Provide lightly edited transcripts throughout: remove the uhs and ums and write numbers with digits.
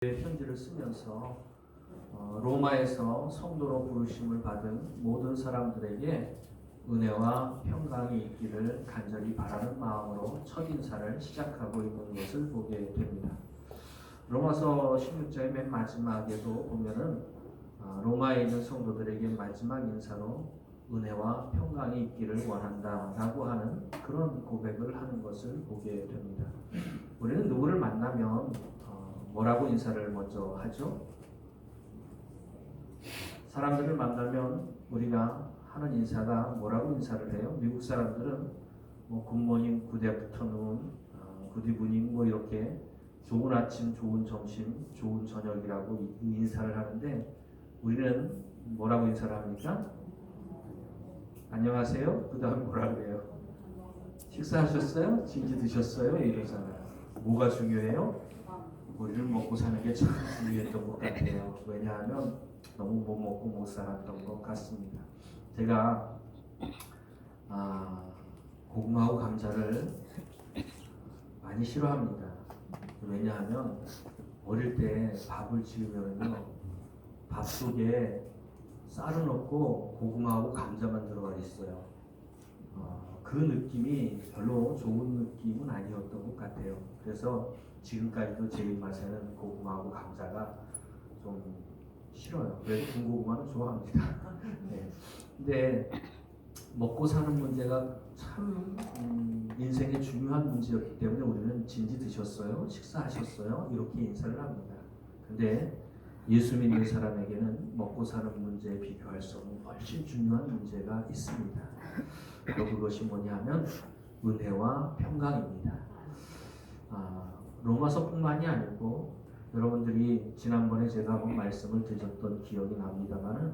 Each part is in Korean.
편지를 쓰면서 로마에서 성도로 부르심을 받은 모든 사람들에게 은혜와 평강이 있기를 간절히 바라는 마음으로 첫인사를 시작하고 있는 것을 보게 됩니다. 로마서 16장의 맨 마지막에도 보면은 로마에 있는 성도들에게 마지막 인사로 은혜와 평강이 있기를 원한다라고 하는 그런 고백을 하는 것을 보게 됩니다. 우리는 누구를 만나면 뭐라고 인사를 먼저 하죠? 사람들을 만나면 우리가 하는 인사가 뭐라고 인사를 해요? 미국 사람들은 뭐 굿모닝, 굿 애프터눈, 굿 이브닝 뭐 이렇게 좋은 아침, 좋은 점심, 좋은 저녁이라고 인사를 하는데 우리는 뭐라고 인사를 합니까? 안녕하세요? 그 다음 뭐라고 해요? 식사하셨어요? 진지 드셨어요? 이러잖아요. 뭐가 중요해요? 우리를 먹고 사는 게 참 중요했던 것 같아요. 왜냐하면 너무 못 먹고 못 살았던 것 같습니다. 제가 고구마하고 감자를 많이 싫어합니다. 왜냐하면 어릴 때 밥을 지으면요 밥 속에 쌀을 넣고 고구마하고 감자만 들어가 있어요. 그 느낌이 별로 좋은 느낌은 아니었던 것 같아요. 그래서 지금까지도 제 입맛에는 고구마하고 감자가 좀 싫어요. 그래도 군고구마는 좋아합니다. 네. 근데 먹고 사는 문제가 참 인생의 중요한 문제였기 때문에 우리는 진지 드셨어요? 식사하셨어요? 이렇게 인사를 합니다. 근데 예수 믿는 사람에게는 먹고 사는 문제에 비교할 수 없는 훨씬 중요한 문제가 있습니다. 바로 그것이 뭐냐면 은혜와 평강입니다. 로마서뿐만이 아니고 여러분들이 지난번에 제가 한번 말씀을 드렸던 기억이 납니다만은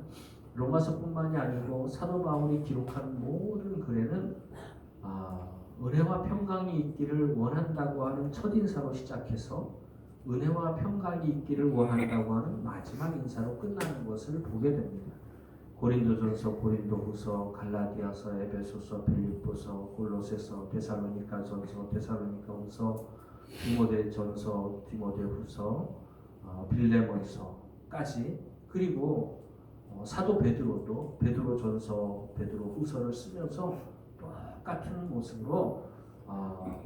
로마서뿐만이 아니고 사도 바울이 기록한 모든 글에는 은혜와 평강이 있기를 원한다고 하는 첫인사로 시작해서 은혜와 평강이 있기를 원한다고 하는 마지막 인사로 끝나는 것을 보게 됩니다. 고린도전서, 고린도후서, 갈라디아서, 에베소서, 빌립보서, 골로새서, 데살로니가전서, 데살로니가후서, 디모데전서, 디모데후서, 빌레몬서까지 그리고 사도 베드로도 베드로전서, 베드로후서를 쓰면서 똑같은 모습으로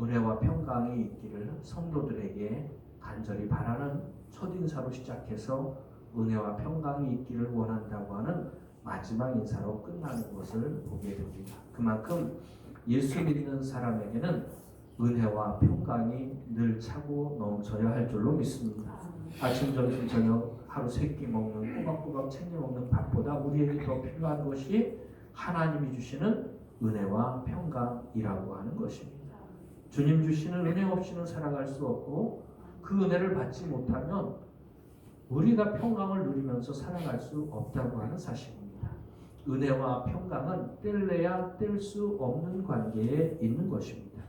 은혜와 평강이 있기를 성도들에게 간절히 바라는 첫인사로 시작해서 은혜와 평강이 있기를 원한다고 하는 마지막 인사로 끝나는 것을 보게 됩니다. 그만큼 예수 믿는 사람에게는 은혜와 평강이 늘 차고 넘쳐야 할 줄로 믿습니다. 아침, 점심, 저녁 하루 세 끼 먹는 꼬박꼬박 챙겨 먹는 밥보다 우리에게 더 필요한 것이 하나님이 주시는 은혜와 평강이라고 하는 것입니다. 주님 주시는 은혜 없이는 살아갈 수 없고 그 은혜를 받지 못하면 우리가 평강을 누리면서 살아갈 수 없다고 하는 사실입니다. 은혜와 평강은 뗄래야 뗄 수 없는 관계에 있는 것입니다.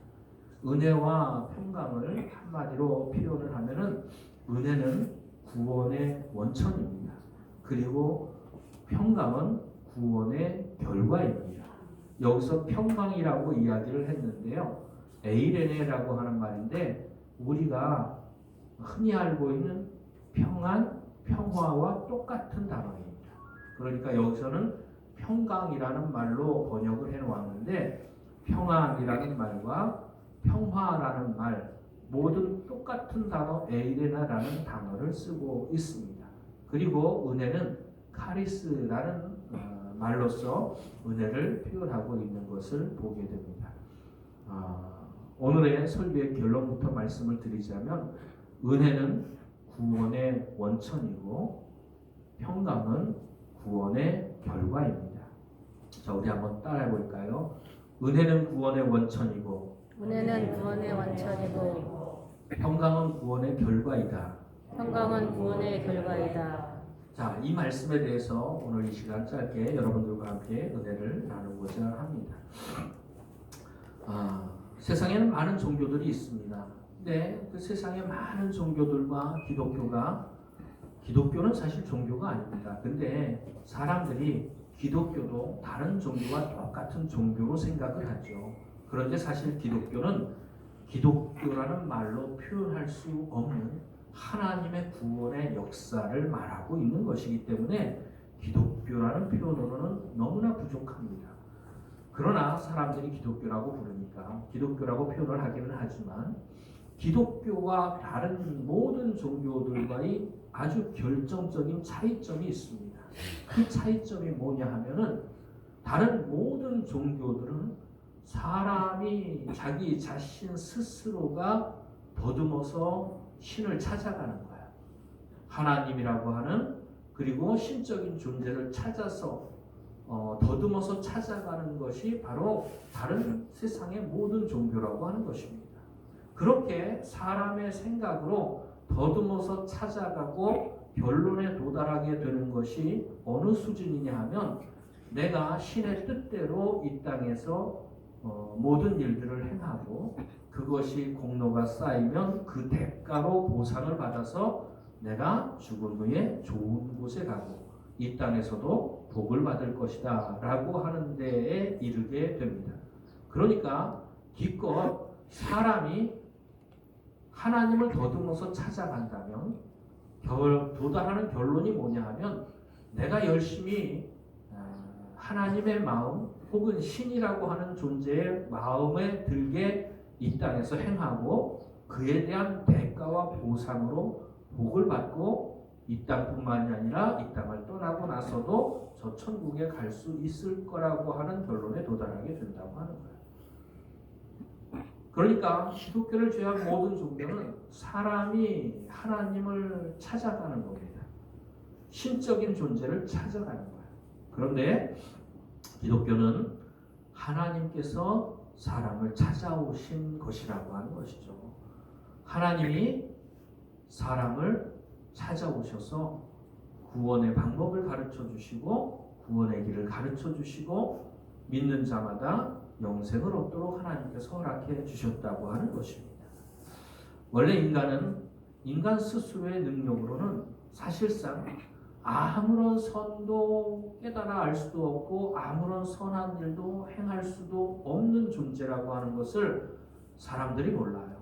은혜와 평강을 한마디로 표현을 하면은 은혜는 구원의 원천입니다. 그리고 평강은 구원의 결과입니다. 여기서 평강이라고 이야기를 했는데요. 에이레네라고 하는 말인데 우리가 흔히 알고 있는 평안, 평화와 똑같은 단어입니다. 그러니까 여기서는 평강이라는 말로 번역을 해놓았는데 평안이라는 말과 평화라는 말 모든 똑같은 단어 에이레나라는 단어를 쓰고 있습니다. 그리고 은혜는 카리스라는 말로서 은혜를 표현하고 있는 것을 보게 됩니다. 오늘의 설교의 결론부터 말씀을 드리자면 은혜는 구원의 원천이고 평강은 구원의 결과입니다. 자, 우리 한번 따라해 볼까요? 은혜는 구원의 원천이고 은혜는 구원의 원천이고 평강은 구원의 결과이다. 평강은 구원의 결과이다. 자, 이 말씀에 대해서 오늘 이 시간 짧게 여러분들과 함께 은혜를 나누고자 합니다. 세상에는 많은 종교들이 있습니다. 근데 그 세상의 많은 종교들과 기독교는 사실 종교가 아닙니다. 근데 사람들이 기독교도 다른 종교와 똑같은 종교로 생각을 하죠. 그런데 사실 기독교는 기독교라는 말로 표현할 수 없는 하나님의 구원의 역사를 말하고 있는 것이기 때문에 기독교라는 표현으로는 너무나 부족합니다. 그러나 사람들이 기독교라고 부르니까 기독교라고 표현을 하기는 하지만 기독교와 다른 모든 종교들과의 아주 결정적인 차이점이 있습니다. 그 차이점이 뭐냐 하면은 다른 모든 종교들은 사람이 자기 자신 스스로가 더듬어서 신을 찾아가는 거야. 하나님이라고 하는 그리고 신적인 존재를 찾아서 더듬어서 찾아가는 것이 바로 다른 세상의 모든 종교라고 하는 것입니다. 그렇게 사람의 생각으로 더듬어서 찾아가고 결론에 도달하게 되는 것이 어느 수준이냐 하면 내가 신의 뜻대로 이 땅에서 모든 일들을 행하고 그것이 공로가 쌓이면 그 대가로 보상을 받아서 내가 죽은 후에 좋은 곳에 가고 이 땅에서도 복을 받을 것이다 라고 하는 데에 이르게 됩니다. 그러니까 기껏 사람이 하나님을 더듬어서 찾아간다면 도달하는 결론이 뭐냐 하면 내가 열심히 하나님의 마음 혹은 신이라고 하는 존재의 마음에 들게 이 땅에서 행하고 그에 대한 대가와 보상으로 복을 받고 이 땅뿐만이 아니라 이 땅을 떠나고 나서도 저 천국에 갈 수 있을 거라고 하는 결론에 도달하게 된다고 하는 거예요. 그러니까 기독교를 제외한 모든 종교는 사람이 하나님을 찾아가는 겁니다. 신적인 존재를 찾아가는 거예요. 그런데 기독교는 하나님께서 사람을 찾아오신 것이라고 하는 것이죠. 하나님이 사람을 찾아오셔서 구원의 방법을 가르쳐 주시고 구원의 길을 가르쳐 주시고 믿는 자마다 영생을 얻도록 하나님께서 허락해 주셨다고 하는 것입니다. 원래 인간은 인간 스스로의 능력으로는 사실상 아무런 선도 깨달아 알 수도 없고 아무런 선한 일도 행할 수도 없는 존재라고 하는 것을 사람들이 몰라요.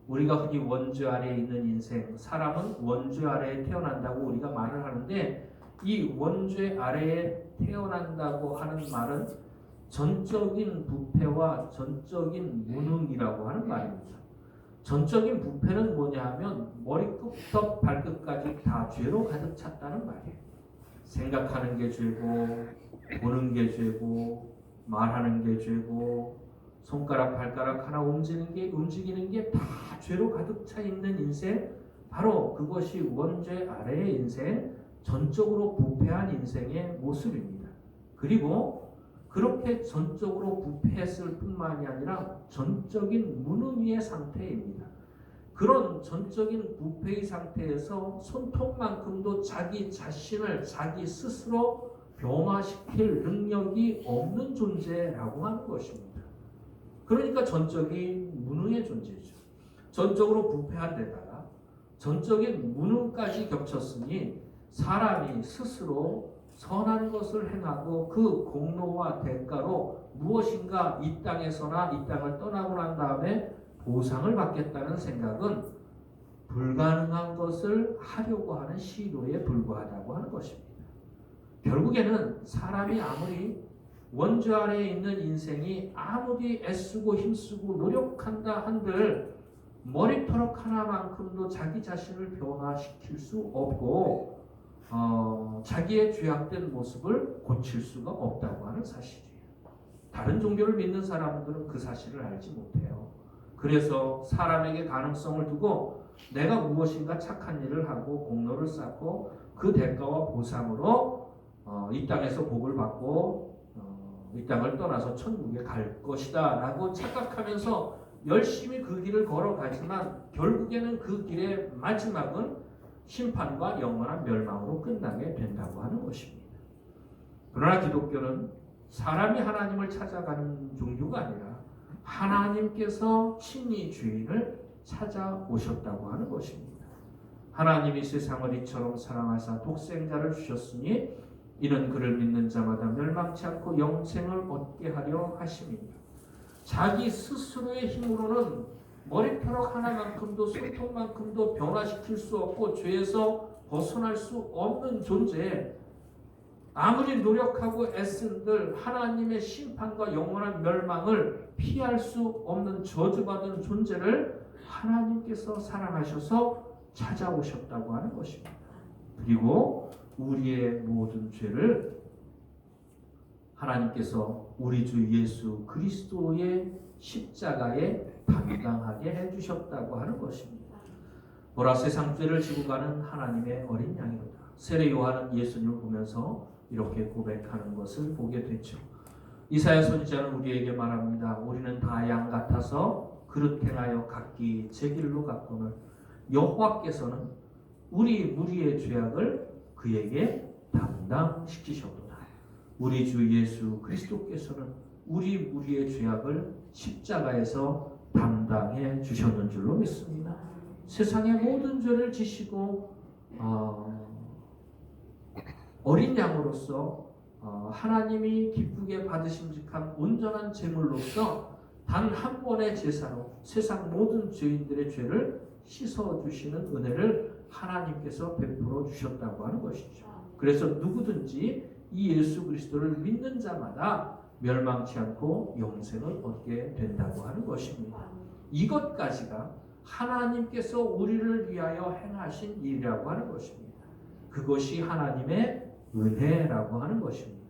우리가 흔히 원죄 아래에 있는 인생, 사람은 원죄 아래에 태어난다고 우리가 말을 하는데 이 원죄 아래에 태어난다고 하는 말은 전적인 부패와 전적인 무능이라고 하는 말입니다. 전적인 부패는 뭐냐 하면 머리끝부터 발끝까지 다 죄로 가득 찼다는 말이에요. 생각하는 게 죄고 보는 게 죄고 말하는 게 죄고 손가락 발가락 하나 움직이는 게 다 죄로 가득 차 있는 인생, 바로 그것이 원죄 아래의 인생, 전적으로 부패한 인생의 모습입니다. 그리고 그렇게 전적으로 부패했을 뿐만이 아니라 전적인 무능의 상태입니다. 그런 전적인 부패의 상태에서 손톱만큼도 자기 자신을 자기 스스로 변화시킬 능력이 없는 존재라고 하는 것입니다. 그러니까 전적인 무능의 존재죠. 전적으로 부패한 데다가 전적인 무능까지 겹쳤으니 사람이 스스로 선한 것을 행하고 그 공로와 대가로 무엇인가 이 땅에서나 이 땅을 떠나고 난 다음에 보상을 받겠다는 생각은 불가능한 것을 하려고 하는 시도에 불과하다고 하는 것입니다. 결국에는 사람이 아무리 원죄 아래에 있는 인생이 아무리 애쓰고 힘쓰고 노력한다 한들 머리털 하나만큼도 자기 자신을 변화시킬 수 없고 자기의 죄악된 모습을 고칠 수가 없다고 하는 사실이에요. 다른 종교를 믿는 사람들은 그 사실을 알지 못해요. 그래서 사람에게 가능성을 두고 내가 무엇인가 착한 일을 하고 공로를 쌓고 그 대가와 보상으로 이 땅에서 복을 받고 이 땅을 떠나서 천국에 갈 것이다 라고 착각하면서 열심히 그 길을 걸어가지만 결국에는 그 길의 마지막은 심판과 영원한 멸망으로 끝나게 된다고 하는 것입니다. 그러나 기독교는 사람이 하나님을 찾아가는 종교가 아니라 하나님께서 친히 죄인을 찾아오셨다고 하는 것입니다. 하나님이 세상을 이처럼 사랑하사 독생자를 주셨으니 이는 그를 믿는 자마다 멸망치 않고 영생을 얻게 하려 하심이니라. 자기 스스로의 힘으로는 머리카락 하나만큼도 손톱만큼도 변화시킬 수 없고 죄에서 벗어날 수 없는 존재, 아무리 노력하고 애쓴들 하나님의 심판과 영원한 멸망을 피할 수 없는 저주받은 존재를 하나님께서 사랑하셔서 찾아오셨다고 하는 것입니다. 그리고 우리의 모든 죄를 하나님께서 우리 주 예수 그리스도의 십자가에 담당하게 해주셨다고 하는 것입니다. 보라, 세상 죄를 지고 가는 하나님의 어린 양이로다. 세례 요한은 예수님을 보면서 이렇게 고백하는 것을 보게 되죠. 이사야 선지자는 우리에게 말합니다. 우리는 다 양 같아서 그릇 행하여 각기 제 길로 갔거늘 여호와께서는 우리 무리의 죄악을 그에게 담당시키셨도다. 우리 주 예수 그리스도께서는 우리 무리의 죄악을 십자가에서 담당해 주셨는 줄로 믿습니다. 세상의 모든 죄를 지시고 어린 양으로서 하나님이 기쁘게 받으심직한 온전한 제물로서 단 한 번의 제사로 세상 모든 죄인들의 죄를 씻어주시는 은혜를 하나님께서 베풀어 주셨다고 하는 것이죠. 그래서 누구든지 이 예수 그리스도를 믿는 자마다 멸망치 않고 영생을 얻게 된다고 하는 것입니다. 이것까지가 하나님께서 우리를 위하여 행하신 일이라고 하는 것입니다. 그것이 하나님의 은혜라고 하는 것입니다.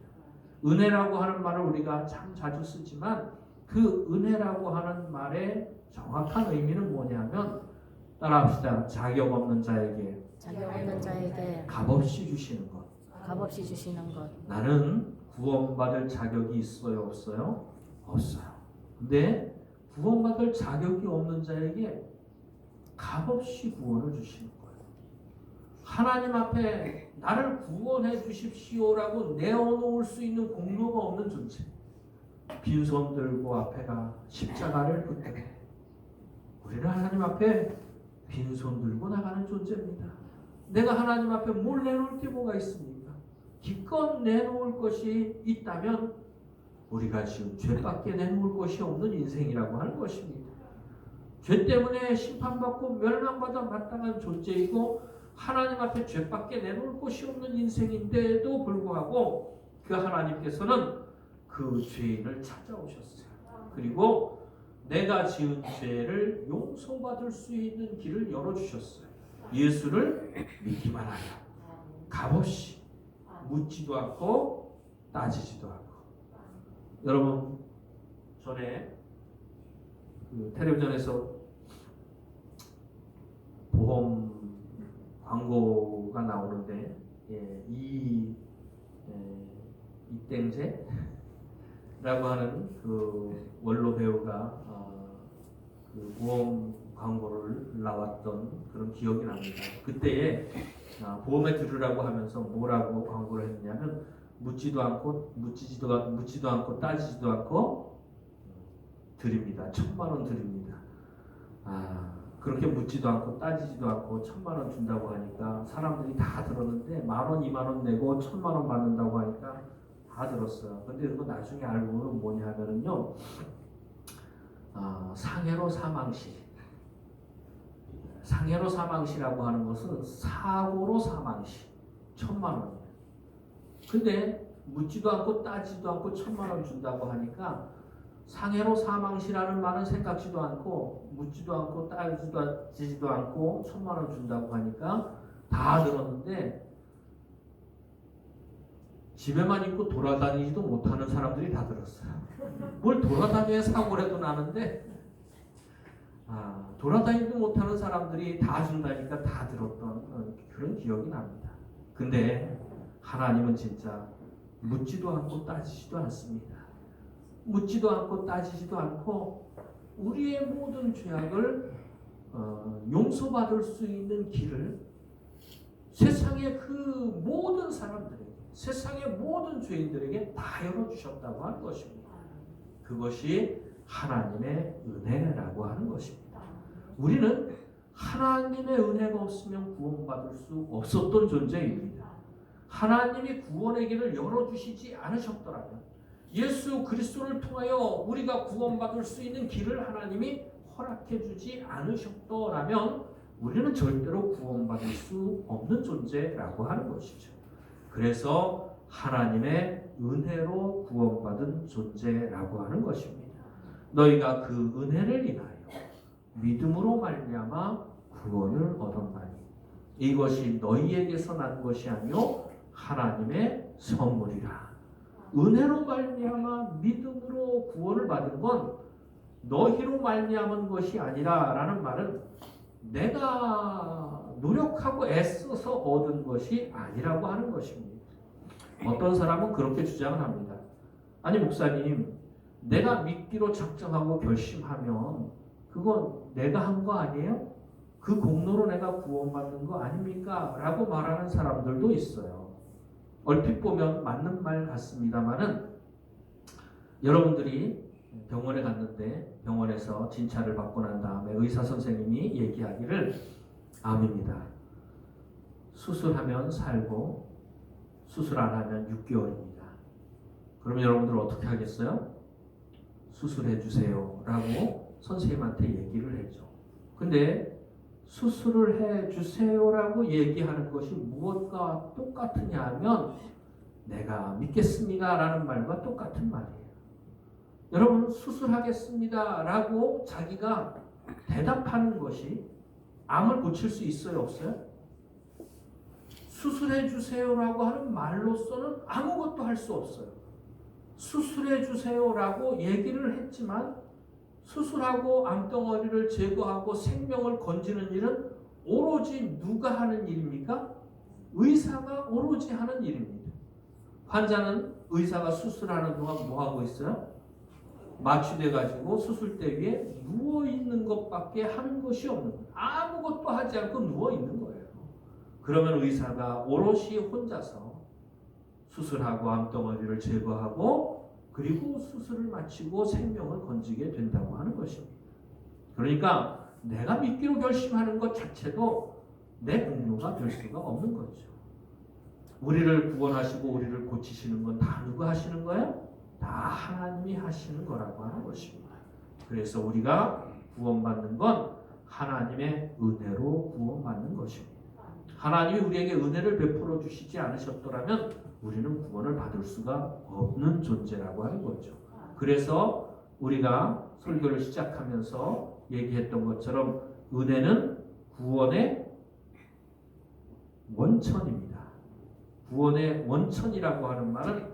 은혜라고 하는 말을 우리가 참 자주 쓰지만 그 은혜라고 하는 말의 정확한 의미는 뭐냐면, 따라합시다. 자격 없는 자에게 값없이 주시는 것. 값없이 주시는 것. 나는 구원받을 자격이 있어요, 없어요? 없어요. 근데 구원받을 자격이 없는 자에게 값없이 구원을 주시는 거예요. 하나님 앞에 나를 구원해 주십시오라고 내어놓을 수 있는 공로가 없는 존재. 빈손 들고 앞에가 십자가를 붙들고, 우리는 하나님 앞에 빈손 들고 나가는 존재입니다. 내가 하나님 앞에 뭘 내놓을 게 뭐가 있습니까? 기껏 내놓을 것이 있다면 우리가 지금 죄밖에 내놓을 것이 없는 인생이라고 하는 것입니다. 죄 때문에 심판받고 멸망받아 마땅한 존재이고 하나님 앞에 죄밖에 내놓을 것이 없는 인생인데도 불구하고 그 하나님께서는 그 죄인을 찾아오셨어요. 그리고 내가 지은 죄를 용서받을 수 있는 길을 열어주셨어요. 예수를 믿기만 하여 값없이 묻지도 않고 따지지도 않고. 여러분, 전에 그 텔레비전에서 보험 광고가 나오는데, 이땡재라고 하는 그 원로 배우가 그 보험 광고를 나왔던 그런 기억이 납니다. 그때에 보험에 들으라고 하면서 뭐라고 광고를 했냐면, 묻지도 않고 따지지도 않고 드립니다. 1,000,000원 드립니다. 그렇게 묻지도 않고 따지지도 않고 1,000,000원 준다고 하니까 사람들이 다 들었는데 10,000원, 20,000원 내고 1,000,000원 받는다고 하니까 다 들었어요. 근데 그거 나중에 알고는 뭐냐 하면은요, 상해로 사망시. 상해로 사망시라고 하는 것은 사고로 사망시. 1,000,000원이에요. 근데 묻지도 않고 따지도 않고 1,000,000원 준다고 하니까 상해로 사망시라는 말은 생각지도 않고 묻지도 않고 따지지도 않고 1,000,000원 준다고 하니까 다 들었는데 집에만 있고 돌아다니지도 못하는 사람들이 다 들었어요. 뭘 돌아다녀야 사고라도 나는데 돌아다니지도 못하는 사람들이 다 준다니까 다 들었던 그런 기억이 납니다. 근데 하나님은 진짜 묻지도 않고 따지지도 않습니다. 묻지도 않고 따지지도 않고 우리의 모든 죄악을 용서받을 수 있는 길을 세상의 그 모든 사람들에게, 세상의 모든 죄인들에게 다 열어주셨다고 하는 것입니다. 그것이 하나님의 은혜라고 하는 것입니다. 우리는 하나님의 은혜가 없으면 구원받을 수 없었던 존재입니다. 하나님이 구원의 길을 열어주시지 않으셨더라면, 예수 그리스도를 통하여 우리가 구원받을 수 있는 길을 하나님이 허락해 주지 않으셨더라면 우리는 절대로 구원받을 수 없는 존재라고 하는 것이죠. 그래서 하나님의 은혜로 구원받은 존재라고 하는 것입니다. 너희가 그 은혜를 인하여 믿음으로 말미암아 구원을 얻었나니 이것이 너희에게서 난 것이 아니요 하나님의 선물이라. 은혜로 말미암아 믿음으로 구원을 받은 건 너희로 말미암은 것이 아니라라는 말은 내가 노력하고 애써서 얻은 것이 아니라고 하는 것입니다. 어떤 사람은 그렇게 주장을 합니다. 아니 목사님, 내가 믿기로 작정하고 결심하면 그건 내가 한 거 아니에요? 그 공로로 내가 구원받는 거 아닙니까? 라고 말하는 사람들도 있어요. 얼핏 보면 맞는 말 같습니다만은 여러분들이 병원에 갔는데 병원에서 진찰을 받고 난 다음에 의사 선생님이 얘기하기를 암입니다. 수술하면 살고 수술 안 하면 6개월입니다. 그러면 여러분들 어떻게 하겠어요? 수술해 주세요 라고 선생님한테 얘기를 했죠. 근데 수술을 해 주세요라고 얘기하는 것이 무엇과 똑같으냐 하면 내가 믿겠습니다 라는 말과 똑같은 말이에요. 여러분 수술하겠습니다 라고 자기가 대답하는 것이 암을 고칠 수 있어요 없어요? 수술해 주세요라고 하는 말로서는 아무것도 할 수 없어요. 수술해 주세요라고 얘기를 했지만 수술하고 암덩어리를 제거하고 생명을 건지는 일은 오로지 누가 하는 일입니까? 의사가 오로지 하는 일입니다. 환자는 의사가 수술하는 동안 뭐 하고 있어요? 마취돼 가지고 수술대 위에 누워 있는 것밖에 하는 것이 없는 거예요. 아무것도 하지 않고 누워 있는 거예요. 그러면 의사가 오롯이 혼자서 수술하고 암덩어리를 제거하고 그리고 수술을 마치고 생명을 건지게 된다고 하는 것입니다. 그러니까 내가 믿기로 결심하는 것 자체도 내 공로가 될 수가 없는 거죠. 우리를 구원하시고 우리를 고치시는 건 다 누가 하시는 거예요? 다 하나님이 하시는 거라고 하는 것입니다. 그래서 우리가 구원받는 건 하나님의 은혜로 구원받는 것입니다. 하나님이 우리에게 은혜를 베풀어 주시지 않으셨더라면 우리는 구원을 받을 수가 없는 존재라고 하는 거죠. 그래서 우리가 설교를 시작하면서 얘기했던 것처럼 은혜는 구원의 원천입니다. 구원의 원천이라고 하는 말은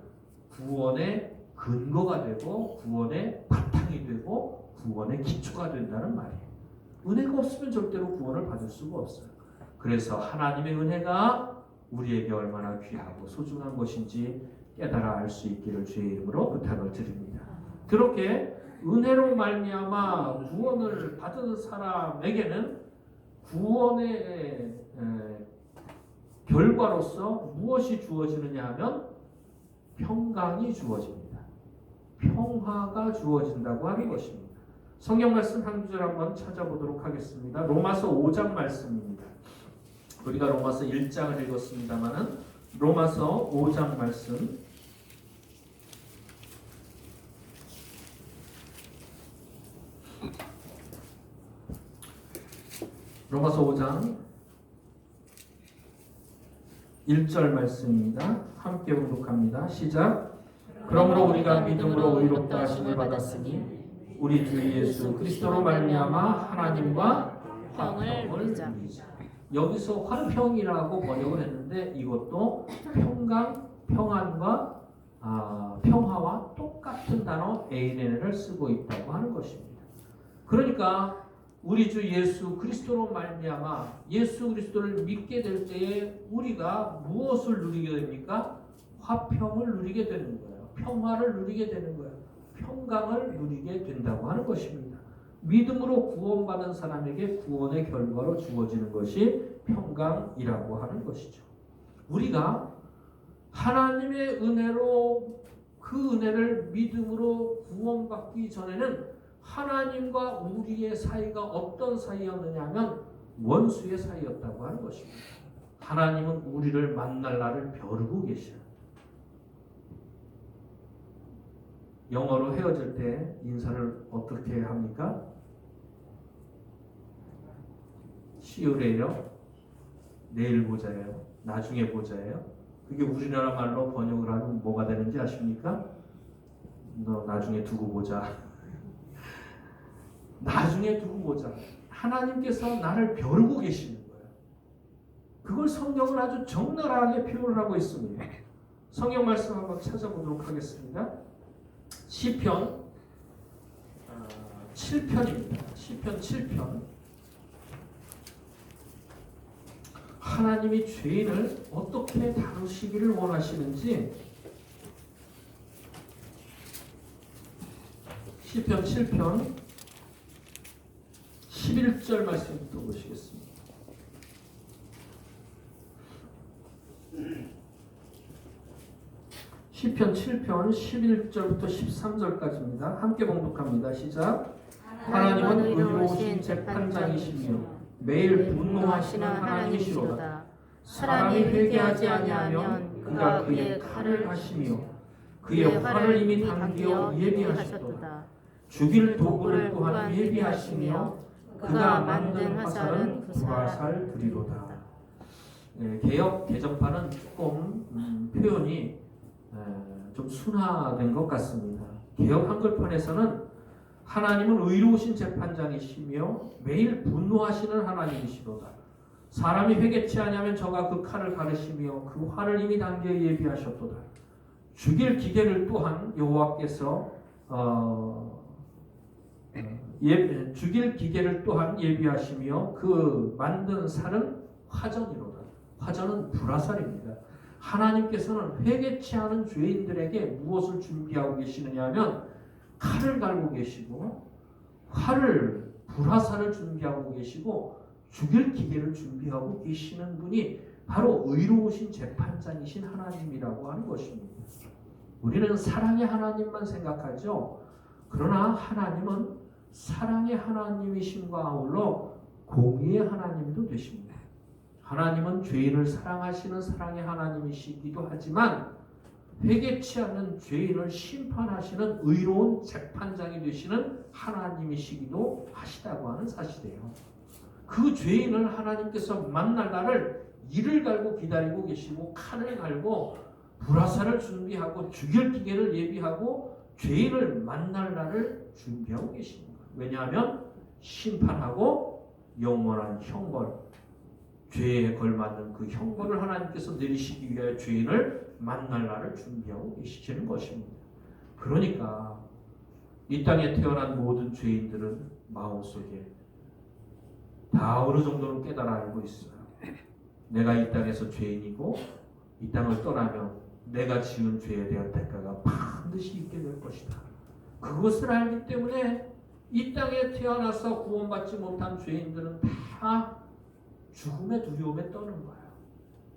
구원의 근거가 되고 구원의 바탕이 되고 구원의 기초가 된다는 말이에요. 은혜가 없으면 절대로 구원을 받을 수가 없어요. 그래서 하나님의 은혜가 우리에게 얼마나 귀하고 소중한 것인지 깨달아 알 수 있기를 주의 이름으로 부탁을 드립니다. 그렇게 은혜로 말미암아 구원을 받은 사람에게는 구원의 결과로서 무엇이 주어지느냐 하면 평강이 주어집니다. 평화가 주어진다고 하는 것입니다. 성경 말씀 한 구절 한번 찾아보도록 하겠습니다. 로마서 5장 말씀입니다. 우리가 로마서 1장을 읽었습니다마는 로마서 5장 말씀 로마서 5장 1절 말씀입니다. 함께 봉독합니다. 시작. 그러므로 우리가 믿음으로 의롭다 하심을 받았으니 우리 주 예수 그리스도로 말미암아 하나님과 평을 누리자. 여기서 화평이라고 번역을 했는데 이것도 평강, 평안과 평화와 똑같은 단어 에이레를 쓰고 있다고 하는 것입니다. 그러니까 우리 주 예수 그리스도로 말미암아 예수 그리스도를 믿게 될 때에 우리가 무엇을 누리게 됩니까? 화평을 누리게 되는 거예요. 평화를 누리게 되는 거예요. 평강을 누리게 된다고 하는 것입니다. 믿음으로 구원받은 사람에게 구원의 결과로 주어지는 것이 평강이라고 하는 것이죠. 우리가 하나님의 은혜로 그 은혜를 믿음으로 구원받기 전에는 하나님과 우리의 사이가 어떤 사이였느냐 하면 원수의 사이였다고 하는 것입니다. 하나님은 우리를 만날 날을 벼르고 계셔요. 영어로 헤어질 때 인사를 어떻게 합니까? 시우레요. 내일 보자예요. 나중에 보자예요. 그게 우리나라 말로 번역을 하면 뭐가 되는지 아십니까? 너 나중에 두고 보자. 나중에 두고 보자. 하나님께서 나를 벼르고 계시는 거예요. 그걸 성경은 아주 적나라하게 표현을 하고 있습니다. 성경 말씀 한번 찾아보도록 하겠습니다. 시편 7편입니다. 시편 7편. 하나님이 죄인을 어떻게 다루시기를 원하시는지 시편 7편 11절 말씀부터 보시겠습니다. 시편 7편 11절부터 13절까지입니다. 함께 봉독합니다. 시작. 하나님은 의로우신 재판장이시며 매일 분노하시는 하나님이시로다. 사람이 회개하지 아니하면 그가 그의 칼을 하시며 그의 활을 이미 당기어 예비하셨도다. 죽일 도구를 또한 예비하시며 그가 만든 화살은 불화살들이로다. 개역 개정판은 조금 표현이 좀 순화된 것 같습니다. 개역 한글판에서는 하나님은 의로우신 재판장이시며 매일 분노하시는 하나님이시로다. 사람이 회개치 아니하면 저가 그 칼을 가르시며 그 활을 이미 당겨 예비하셨도다. 죽일 기계를 또한 여호와께서 죽일 기계를 또한 예비하시며 그 만든 살은 화전이로다. 화전은 불화살입니다. 하나님께서는 회개치 않은 죄인들에게 무엇을 준비하고 계시느냐 하면 칼을 갈고 계시고 활을 불화살을 준비하고 계시고 죽일 기계를 준비하고 계시는 분이 바로 의로우신 재판장이신 하나님이라고 하는 것입니다. 우리는 사랑의 하나님만 생각하죠. 그러나 하나님은 사랑의 하나님이심과 아울러 공의의 하나님도 되십니다. 하나님은 죄인을 사랑하시는 사랑의 하나님이시기도 하지만 회개치 않는 죄인을 심판하시는 의로운 재판장이 되시는 하나님이시기도 하시다고 하는 사실이에요. 그 죄인을 하나님께서 만날 날을 이를 갈고 기다리고 계시고 칼을 갈고 불화살을 준비하고 죽일 기계를 예비하고 죄인을 만날 날을 준비하고 계십니다. 왜냐하면 심판하고 영원한 형벌, 죄에 걸맞는 그 형벌을 하나님께서 내리시기 위하여 죄인을 만날 날을 준비하고 계시는 것입니다. 그러니까 이 땅에 태어난 모든 죄인들은 마음속에 다 어느 정도는 깨달아 알고 있어요. 내가 이 땅에서 죄인이고 이 땅을 떠나면 내가 지은 죄에 대한 대가가 반드시 있게 될 것이다. 그것을 알기 때문에 이 땅에 태어나서 구원받지 못한 죄인들은 다 죽음의 두려움에 떠는 거예요.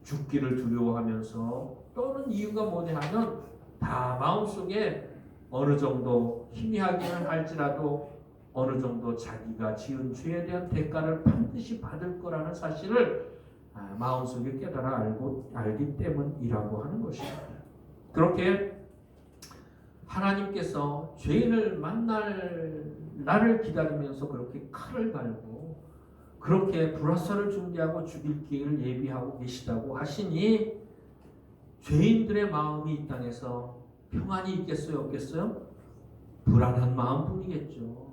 죽기를 두려워하면서 떠는 이유가 뭐냐 하면 다 마음속에 어느 정도 희미하기는 할지라도 어느 정도 자기가 지은 죄에 대한 대가를 반드시 받을 거라는 사실을 마음속에 깨달아 알기 때문이라고 하는 것입니다. 그렇게 하나님께서 죄인을 만날 날을 기다리면서 그렇게 칼을 갈고 그렇게 불화살을 준비하고 죽일 기회를 예비하고 계시다고 하시니 죄인들의 마음이 이 땅에서 평안이 있겠어요? 없겠어요? 불안한 마음뿐이겠죠.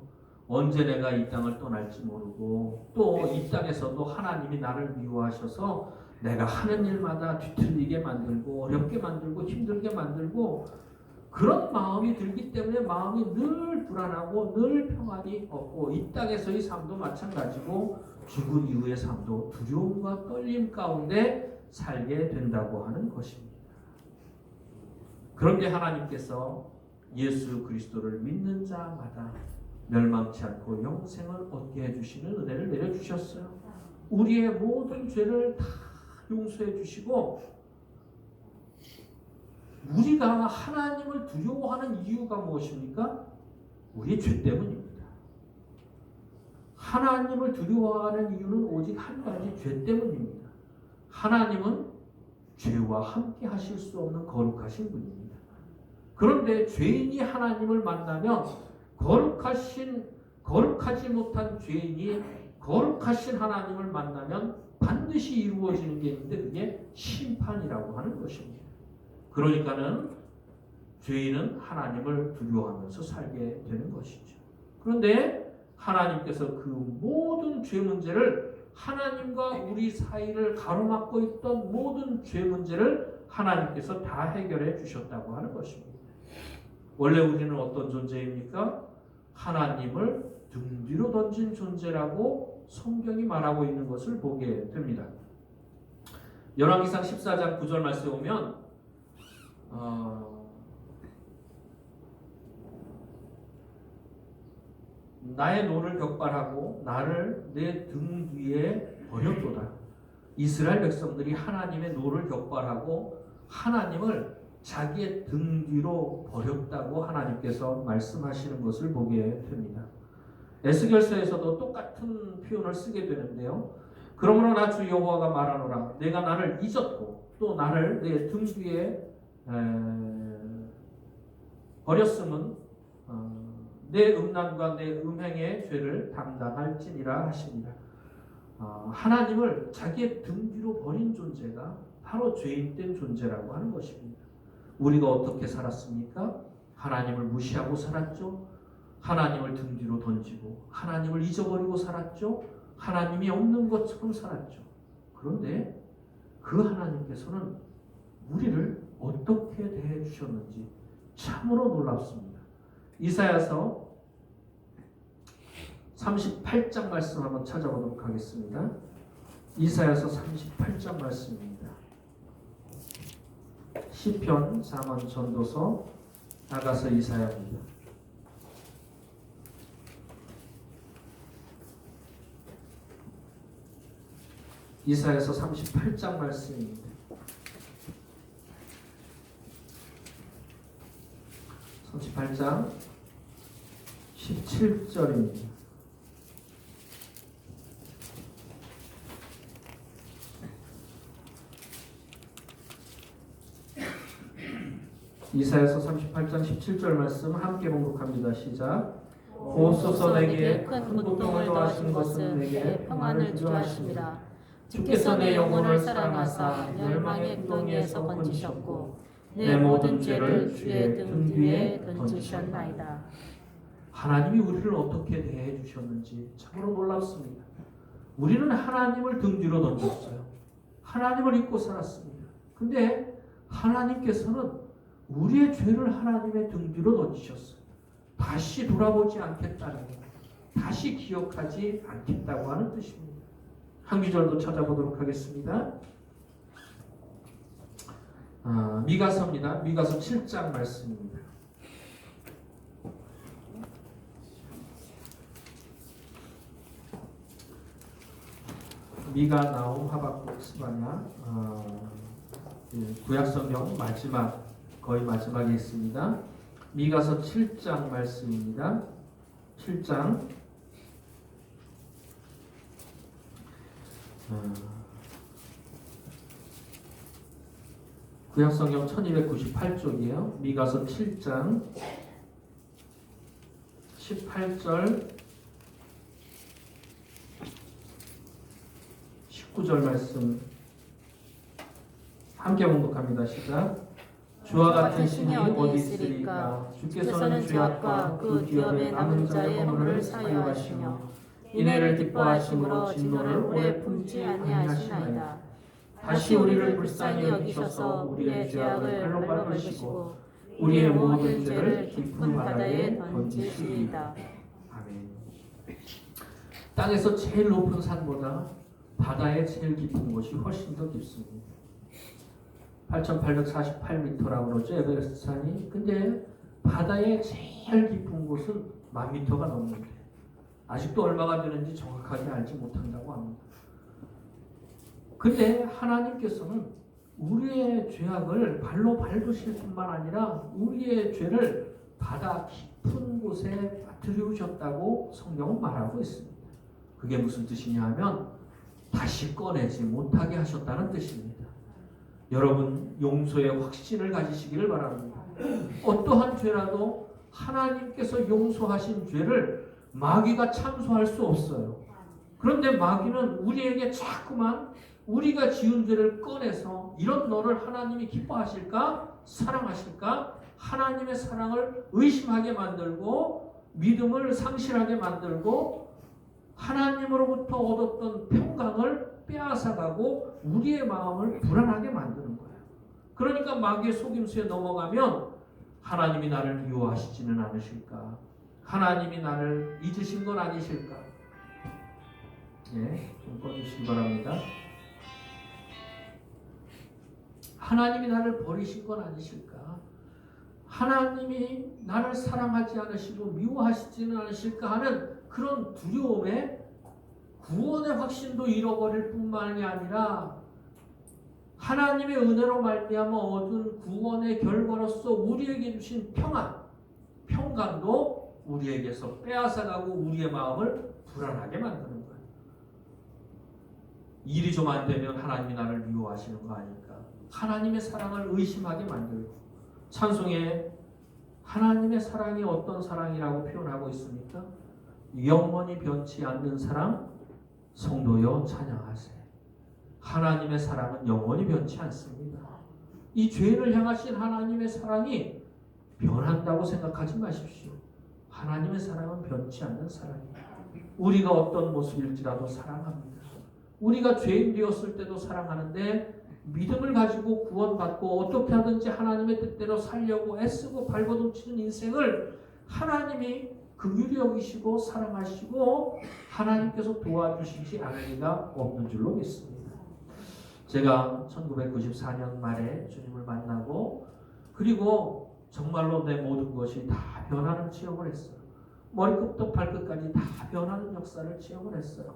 언제 내가 이 땅을 떠날지 모르고 또 이 땅에서도 하나님이 나를 미워하셔서 내가 하는 일마다 뒤틀리게 만들고 어렵게 만들고 힘들게 만들고 그런 마음이 들기 때문에 마음이 늘 불안하고 늘 평안이 없고 이 땅에서의 삶도 마찬가지고 죽은 이후의 삶도 두려움과 떨림 가운데 살게 된다고 하는 것입니다. 그런데 하나님께서 예수 그리스도를 믿는 자마다 멸망치 않고 영생을 얻게 해주시는 은혜를 내려주셨어요. 우리의 모든 죄를 다 용서해 주시고 우리가 하나님을 두려워하는 이유가 무엇입니까? 우리의 죄 때문입니다. 하나님을 두려워하는 이유는 오직 한 가지, 죄 때문입니다. 하나님은 죄와 함께 하실 수 없는 거룩하신 분입니다. 그런데 죄인이 하나님을 만나면 거룩하지 못한 죄인이 거룩하신 하나님을 만나면 반드시 이루어지는 게 있는데 그게 심판이라고 하는 것입니다. 그러니까는 죄인은 하나님을 두려워하면서 살게 되는 것이죠. 그런데 하나님께서 그 모든 죄 문제를, 하나님과 우리 사이를 가로막고 있던 모든 죄 문제를 하나님께서 다 해결해 주셨다고 하는 것입니다. 원래 우리는 어떤 존재입니까? 하나님을 등 뒤로 던진 존재라고 성경이 말하고 있는 것을 보게 됩니다. 열왕기상 14장 9절 말씀에 보면 나의 노를 격발하고 나를 내 등 뒤에 버렸도다. 이스라엘 백성들이 하나님의 노를 격발하고 하나님을 자기의 등 뒤로 버렸다고 하나님께서 말씀하시는 것을 보게 됩니다. 에스겔서에서도 똑같은 표현을 쓰게 되는데요. 그러므로 나 주 여호와가 말하노라. 내가 나를 잊었고 또 나를 내 등 뒤에 버렸음은 내 음란과 내 음행의 죄를 담당할지니라 하십니다. 하나님을 자기의 등 뒤로 버린 존재가 바로 죄인된 존재라고 하는 것입니다. 우리가 어떻게 살았습니까? 하나님을 무시하고 살았죠. 하나님을 등 뒤로 던지고 하나님을 잊어버리고 살았죠. 하나님이 없는 것처럼 살았죠. 그런데 그 하나님께서는 우리를 어떻게 대해 주셨는지 참으로 놀랍습니다. 이사야서 38장 말씀 한번 찾아보도록 하겠습니다. 이사야서 38장 말씀입니다. 시편, 사만, 전도서, 나가서 이사야입니다. 이사야서 38장 말씀입니다. 38장 17절입니다. 이사야서 38장 17절 말씀 함께 봉독합니다. 시작. 보소서 내게 큰 고통을 더하신 것은 내게 평안을 주려 하십니다. 주께서 내 영혼을 사랑하사 멸망의 구덩이에서 건지셨고 내 모든 죄를 주의 등 뒤에 던지셨나이다. 하나님이 우리를 어떻게 대해 주셨는지 참으로 놀랍습니다. 우리는 하나님을 등 뒤로 던졌어요. 하나님을 잊고 살았습니다. 근데 하나님께서는 우리의 죄를 하나님의 등 뒤로 던지셨어요. 다시 돌아보지 않겠다는 것, 다시 기억하지 않겠다고 하는 뜻입니다. 한 구절도 찾아보도록 하겠습니다. 미가서입니다. 미가서 7장 말씀입니다. 미가, 나홈, 하박국, 스바냐, 구약성경 거의 마지막에 있습니다. 미가서 7장 말씀입니다. 7장 구약성경 1298쪽이에요. 미가서 7장 18절 19절 말씀 함께 봉독합니다. 시작. 주와 같은 신이 어디 있으리까? 주께서는 죄악과 그 기업에 남은 자의 허물을 사유하시며 이내를 기뻐하심으로 진노를 오래 품지 아니하시나이다. 다시 우리를 불쌍히 여기셔서 우리의 죄악을 발로 밟으시고 우리의 모든 죄를 깊은 바다에 던지시리이다. 아멘. 땅에서 제일 높은 산보다 바다의 제일 깊은 곳이 훨씬 더 깊습니다. 8,848m라고 그러죠, 에베레스트 산이. 근데 바다의 제일 깊은 곳은 10,000m가 넘는데 아직도 얼마가 되는지 정확하게 알지 못한다고 합니다. 근데 하나님께서는 우리의 죄악을 발로 밟으실 뿐만 아니라 우리의 죄를 바다 깊은 곳에 빠뜨리셨다고 성경은 말하고 있습니다. 그게 무슨 뜻이냐 하면 다시 꺼내지 못하게 하셨다는 뜻입니다. 여러분, 용서의 확신을 가지시기를 바랍니다. 어떠한 죄라도 하나님께서 용서하신 죄를 마귀가 참소할 수 없어요. 그런데 마귀는 우리에게 자꾸만 우리가 지은 죄를 꺼내서 이런 너를 하나님이 기뻐하실까? 사랑하실까? 하나님의 사랑을 의심하게 만들고 믿음을 상실하게 만들고 하나님으로부터 얻었던 평강을 빼앗아가고 우리의 마음을 불안하게 만드는 거예요. 그러니까 마귀의 속임수에 넘어가면 하나님이 나를 미워하시지는 않으실까? 하나님이 나를 잊으신 건 아니실까? 예, 좀 꺼주시기 바랍니다. 하나님이 나를 버리신 건 아니실까? 하나님이 나를 사랑하지 않으시고 미워하시지는 않으실까 하는 그런 두려움에 구원의 확신도 잃어버릴 뿐만이 아니라 하나님의 은혜로 말미암아 얻은 구원의 결과로서 우리에게 주신 평강도 우리에게서 빼앗아가고 우리의 마음을 불안하게 만드는 거예요. 일이 좀 안 되면 하나님이 나를 미워하시는 거 아닐까? 하나님의 사랑을 의심하게 만들고 찬송에 하나님의 사랑이 어떤 사랑이라고 표현하고 있습니까? 영원히 변치 않는 사랑, 성도여 찬양하세. 하나님의 사랑은 영원히 변치 않습니다. 이 죄를 향하신 하나님의 사랑이 변한다고 생각하지 마십시오. 하나님의 사랑은 변치 않는 사랑입니다. 우리가 어떤 모습일지라도 사랑합니다. 우리가 죄인 되었을 때도 사랑하는데 믿음을 가지고 구원받고 어떻게 하든지 하나님의 뜻대로 살려고 애쓰고 발버둥치는 인생을 하나님이 긍휼히 여기시고 사랑하시고 하나님께서 도와주시지 않을 리가 없는 줄로 믿습니다. 제가 1994년 말에 주님을 만나고 그리고 정말로 내 모든 것이 다 변하는 체험을 했어요. 머리끝부터 발끝까지 다 변하는 역사를 체험을 했어요.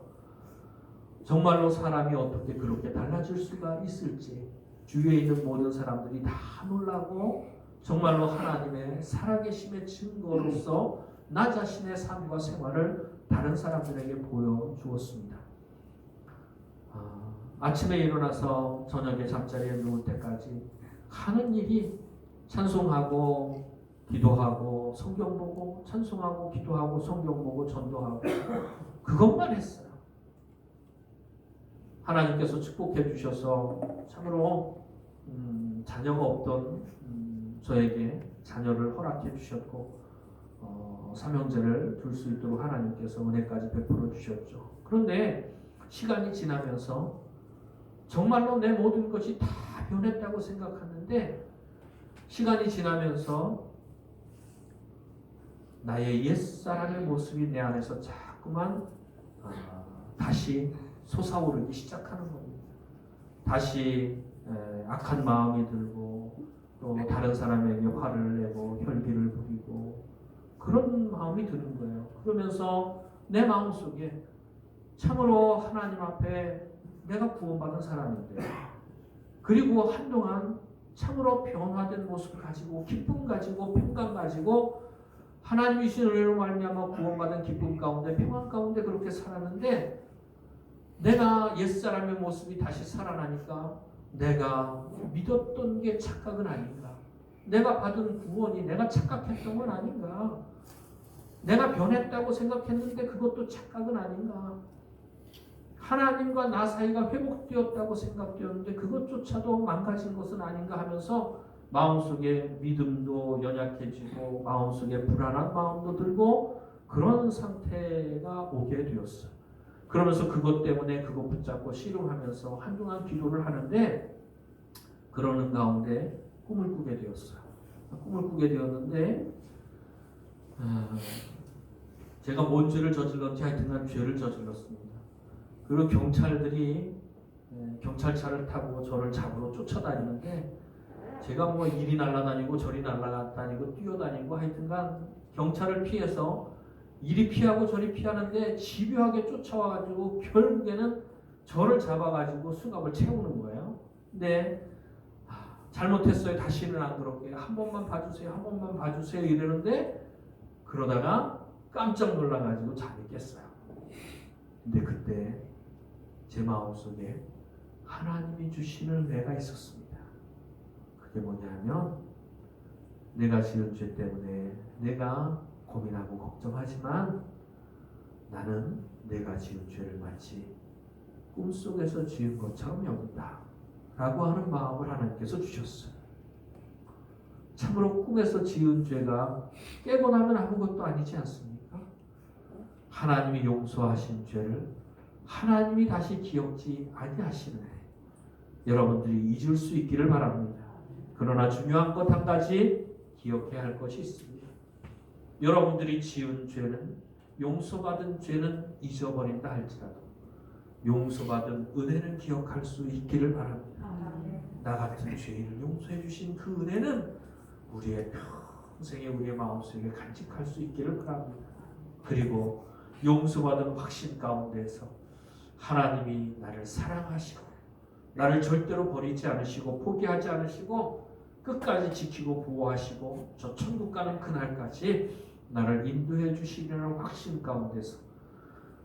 정말로 사람이 어떻게 그렇게 달라질 수가 있을지 주위에 있는 모든 사람들이 다 놀라고 정말로 하나님의 살아계심의 증거로서 나 자신의 삶과 생활을 다른 사람들에게 보여주었습니다. 아침에 일어나서 저녁에 잠자리에 누울 때까지 하는 일이 찬송하고 기도하고 성경 보고 찬송하고 기도하고 성경 보고 전도하고 그것만 했어요. 하나님께서 축복해 주셔서 참으로 자녀가 없던 저에게 자녀를 허락해 주셨고 삼형제를 둘 수 있도록 하나님께서 은혜까지 베풀어 주셨죠. 그런데 시간이 지나면서 정말로 내 모든 것이 다 변했다고 생각하는데 시간이 지나면서 나의 옛사람의 모습이 내 안에서 자꾸만 다시 솟아오르기 시작하는 겁니다. 다시 악한 마음이 들고 또 다른 사람에게 화를 내고 혈기를 부리고 그런 마음이 드는 거예요. 그러면서 내 마음속에 참으로 하나님 앞에 내가 구원받은 사람인데 그리고 한동안 참으로 변화된 모습을 가지고 기쁨 가지고 평강 가지고 하나님이 주신 은혜로 말미암아 구원받은 기쁨 가운데 평안 가운데 그렇게 살았는데 내가 옛사람의 모습이 다시 살아나니까 내가 믿었던 게 착각은 아닌가? 내가 받은 구원이 내가 착각했던 건 아닌가? 내가 변했다고 생각했는데 그것도 착각은 아닌가? 하나님과 나 사이가 회복되었다고 생각되었는데 그것조차도 망가진 것은 아닌가 하면서 마음속에 믿음도 연약해지고 마음속에 불안한 마음도 들고 그런 상태가 오게 되었어요. 그러면서 그것 때문에 그것 붙잡고 씨름하면서 한동안 기도를 하는데 그러는 가운데 꿈을 꾸게 되었어요. 꿈을 꾸게 되었는데 제가 뭔 죄를 저질렀는지 하여튼간 죄를 저질렀습니다. 그리고 경찰들이 경찰차를 타고 저를 잡으러 쫓아다니는데 제가 뭐 이리 날아다니고 저리 날아다니고 뛰어다니고 하여튼간 경찰을 피해서 이리 피하고 저리 피하는데 집요하게 쫓아와가지고 결국에는 저를 잡아가지고 수갑을 채우는 거예요. 근데 잘못했어요. 다시는 안 그럴게요. 한 번만 봐주세요. 한 번만 봐주세요. 이러는데 그러다가 깜짝 놀라가지고 잠이 깼어요. 근데 그때 제 마음속에 하나님이 주시는 은혜가 있었습니다. 그게 뭐냐면 내가 지은 죄 때문에 내가 고민하고 걱정하지만 나는 내가 지은 죄를 마치 꿈속에서 지은 것처럼 여긴다 라고 하는 마음을 하나님께서 주셨어요. 참으로 꿈에서 지은 죄가 깨고 나면 아무것도 아니지 않습니까? 하나님이 용서하신 죄를 하나님이 다시 기억지 아니하시는 여러분들이 잊을 수 있기를 바랍니다. 그러나 중요한 것 한 가지 기억해야 할 것이 있습니다. 여러분들이 지은 죄는, 용서받은 죄는 잊어버린다 할지라도 용서받은 은혜는 기억할 수 있기를 바랍니다. 나 같은 죄인을 용서해 주신 그 은혜는 우리의 평생에 우리의 마음속에 간직할 수 있기를 바랍니다. 그리고 용서받은 확신 가운데서 하나님이 나를 사랑하시고 나를 절대로 버리지 않으시고 포기하지 않으시고 끝까지 지키고 보호하시고 저 천국 가는 그날까지 나를 인도해 주시려는 확신 가운데서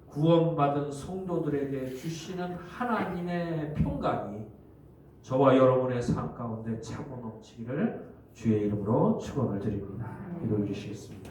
구원받은 성도들에게 주시는 하나님의 평강이 저와 여러분의 삶 가운데 차고 넘치기를 주의 이름으로 축원을 드립니다. 기도해 주시겠습니다.